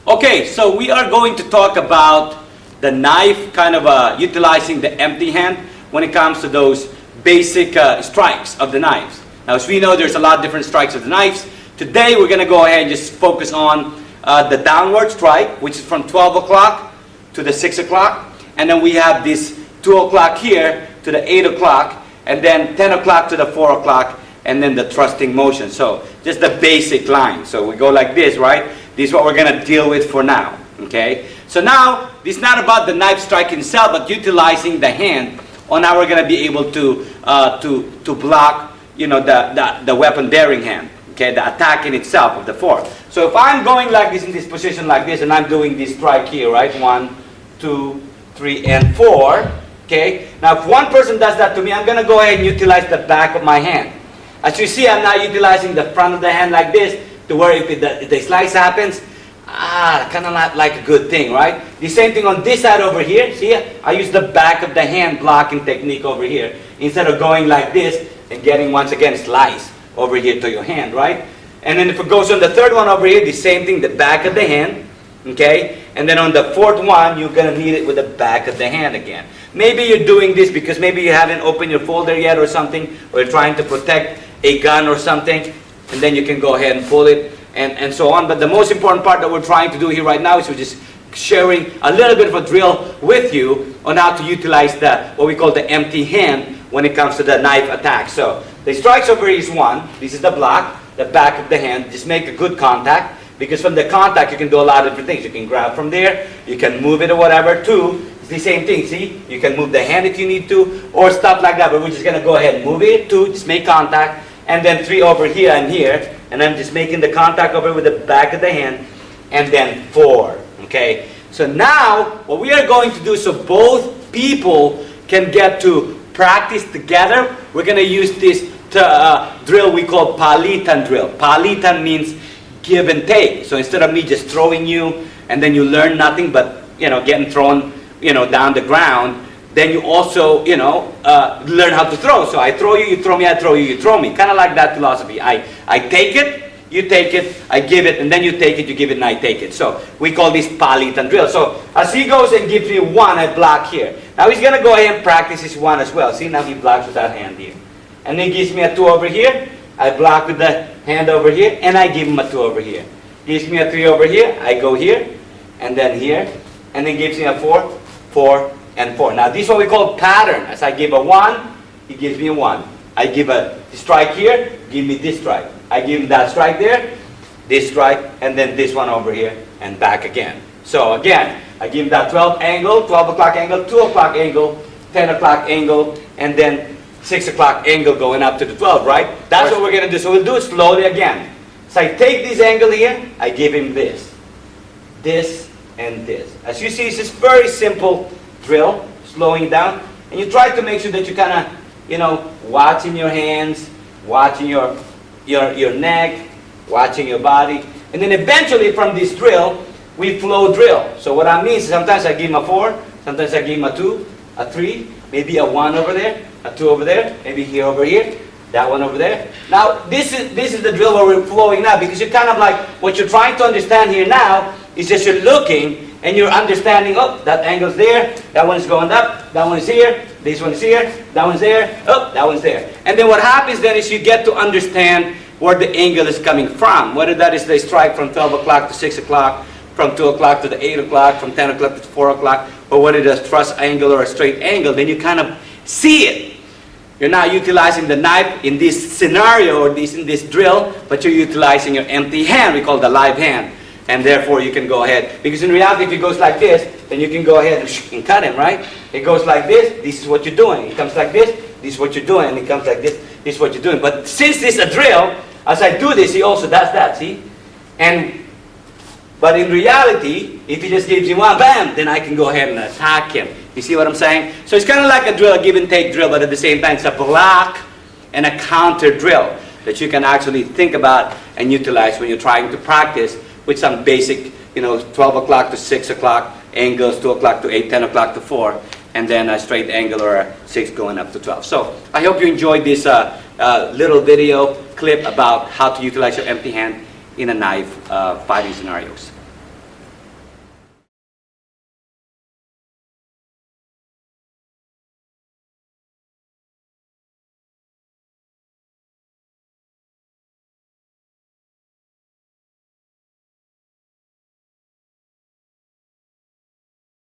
Okay, so we are going to talk about the knife, kind of utilizing the empty hand when it comes to those basic strikes of the knives. Now, as we know, there's a lot of different strikes of the knives. Today, we're going to go ahead and just focus on the downward strike, which is from 12 o'clock to the 6 o'clock. And then we have this 2 o'clock here to the 8 o'clock, and then 10 o'clock to the 4 o'clock, and then the thrusting motion. So just the basic line. So we go like this, right? This is what we're going to deal with for now. Okay? So now, this is not about the knife strike itself, but utilizing the hand on how we're going to be able to block, you know, the weapon-bearing hand. Okay, the attack in itself of the fork. So if I'm going like this in this position like this, and I'm doing this strike here, right? 1, 2, 3, and 4. Okay. Now if one person does that to me, I'm going to go ahead and utilize the back of my hand. As you see, I'm not utilizing the front of the hand like this to where if the slice happens, kind of not like a good thing, right? The same thing on this side over here. See, I use the back of the hand blocking technique over here instead of going like this and getting once again slice over here to your hand, right? And then if it goes on the third one over here, the same thing, the back of the hand, okay? And then on the fourth one, you're going to need it with the back of the hand again. Maybe you're doing this because maybe you haven't opened your folder yet or something, or you're trying to protect a gun or something, and then you can go ahead and pull it, and so on. But the most important part that we're trying to do here right now is we're just sharing a little bit of a drill with you on how to utilize what we call the empty hand when it comes to the knife attack. So the strikes over here is 1. This is the block, the back of the hand. Just make a good contact, because from the contact you can do a lot of different things. You can grab from there, you can move it or whatever. 2, it's the same thing, see? You can move the hand if you need to, or stuff like that, but we're just going to go ahead and move it. 2, just make contact. And then 3 over here and here, and I'm just making the contact over with the back of the hand. And then 4, okay? So now, what we are going to do, so both people can get to practice together, we're going to use this drill we call Palitan drill. Palitan means give and take. So instead of me just throwing you and then you learn nothing but, you know, getting thrown, you know, down the ground, then you also, you know, learn how to throw. So I throw you, you throw me, I throw you, you throw me. Kind of like that philosophy. I take it, you take it, I give it, and then you take it, you give it, and I take it. So we call this Palitan drill. So as he goes and gives me 1, I block here. Now he's going to go ahead and practice his 1 as well. See, now he blocks with that hand here. And then he gives me a 2 over here. I block with the hand over here, and I give him a 2 over here. Gives me a 3 over here. I go here, and then here, and then gives me a 4, 4, and 4. Now this is what we call pattern. As I give a 1, he gives me a 1. I give a strike here, give me this strike. I give him that strike there, this strike, and then this one over here, and back again. So again, I give him that 12 o'clock angle, 2 o'clock angle, 10 o'clock angle, and then 6 o'clock angle going up to the 12, right? That's what we're going to do. So we'll do it slowly again. So I take this angle here, I give him this, and this. As you see, it's just very simple drill, slowing down. And you try to make sure that you kind of, you know, watching your hands, watching your neck, watching your body. And then eventually from this drill, we flow drill. So what I mean is sometimes I give him a 4, sometimes I give him a 2, a 3, maybe a 1 over there, a 2 over there, maybe here over here, that one over there. Now this is the drill where we're flowing now, because you're kind of like, what you're trying to understand here now is just you're looking and you're understanding, oh, that angle's there, that one's going up, that one's here, this one's here, that one's there, oh, that one's there. And then what happens then is you get to understand where the angle is coming from, whether that is the strike from 12 o'clock to 6 o'clock, from 2 o'clock to the 8 o'clock, from 10 o'clock to 4 o'clock, or whether it's a thrust angle or a straight angle, then you kind of see it. You're not utilizing the knife in this scenario or in this drill, but you're utilizing your empty hand, we call the live hand. And therefore you can go ahead. Because in reality, if it goes like this, then you can go ahead and cut him, right? It goes like this is what you're doing. It comes like this is what you're doing. And it comes like this is what you're doing. But since this is a drill, as I do this, he also does that, see? But in reality, if he just gives me 1, bam, then I can go ahead and attack him. You see what I'm saying? So it's kind of like a drill, a give and take drill, but at the same time, it's a block and a counter drill that you can actually think about and utilize when you're trying to practice with some basic, you know, 12 o'clock to 6 o'clock angles, 2 o'clock to 8, 10 o'clock to 4, and then a straight angle or a 6 going up to 12. So I hope you enjoyed this little video clip about how to utilize your empty hand in a knife fighting scenarios.